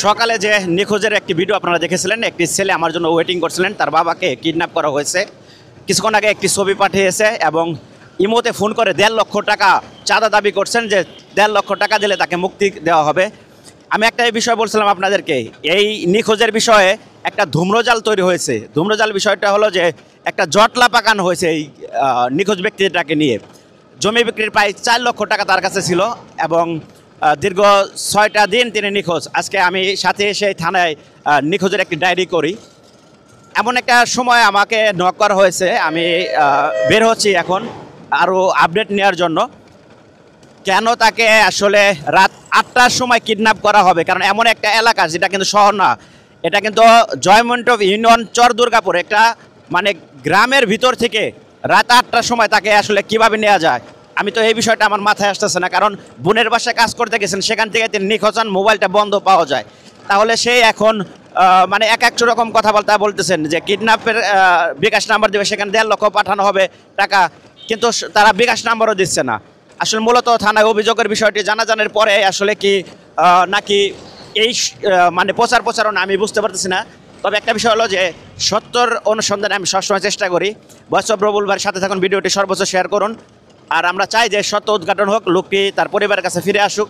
সকালে যে নিখোঁজের একটি ভিডিও আপনারা দেখেছিলেন, একটি ছেলে আমার জন্য ওয়েটিং করছিলেন, তার বাবাকে কিডন্যাপ করা হয়েছে। কিছুক্ষণ আগে একটি ছবি পাঠিয়েছে এবং ইমোতে ফোন করে 1.5 লক্ষ টাকা চাঁদা দাবি করছেন যে 1.5 লক্ষ টাকা দিলে তাকে মুক্তি দেওয়া হবে। আমি একটা বিষয় বলছিলাম আপনাদেরকে, এই নিখোঁজের বিষয়ে একটা ধূম্রজাল তৈরি হয়েছে। ধূম্রজাল বিষয়টা হলো যে একটা জটলা পাকানো হয়েছে এই নিখোঁজ ব্যক্তিটাকে নিয়ে। জমি বিক্রির প্রায় 4 লক্ষ টাকা তার কাছে ছিল এবং দীর্ঘ 6টা দিন তিনি নিখোঁজ। আজকে আমি সাথে এসে থানায় নিখোঁজের একটি ডায়েরি করি। এমন একটা সময় আমাকে নক করা হয়েছে, আমি বের হচ্ছি এখন আরও আপডেট নেওয়ার জন্য। কেন তাকে আসলে রাত 8টার সময় কিডন্যাপ করা হবে? কারণ এমন একটা এলাকা যেটা কিন্তু শহর না, এটা কিন্তু জয়মন্টপ ইউনিয়ন চর দুর্গাপুর, একটা মানে গ্রামের ভিতর থেকে রাত 8টার সময় তাকে আসলে কিভাবে নেওয়া যায়, আমি তো এই বিষয়টা আমার মাথায় আসতেছে না। কারণ বোনের বাসায় কাজ করতে গেছেন, সেখান থেকে তিনি নিখোঁজ হন, মোবাইলটা বন্ধ পাওয়া যায়। তাহলে সে এখন মানে এক রকম কথাবার্তা বলতেছেন যে কিডন্যাপের বিকাশ নাম্বার দেবে, সেখানে 1.5 লক্ষ পাঠানো হবে টাকা, কিন্তু তারা বিকাশ নাম্বারও দিচ্ছে না। আসলে মূলত থানায় অভিযোগের বিষয়টি জানাজানের পরে আসলে কি নাকি এই মানে প্রচারণা আমি বুঝতে পারতেছি না। তবে একটা বিষয় হলো যে সত্যর অনুসন্ধানে আমি সবসময় চেষ্টা করি। ভয়েস অফ রবুল ভাইয়ের সাথে থাকুন, ভিডিওটি সর্বোচ্চ শেয়ার করুন। আর আমরা চাই যে সত্য উদ্ঘাটন হোক, লোকটি তার পরিবারের কাছে ফিরে আসুক।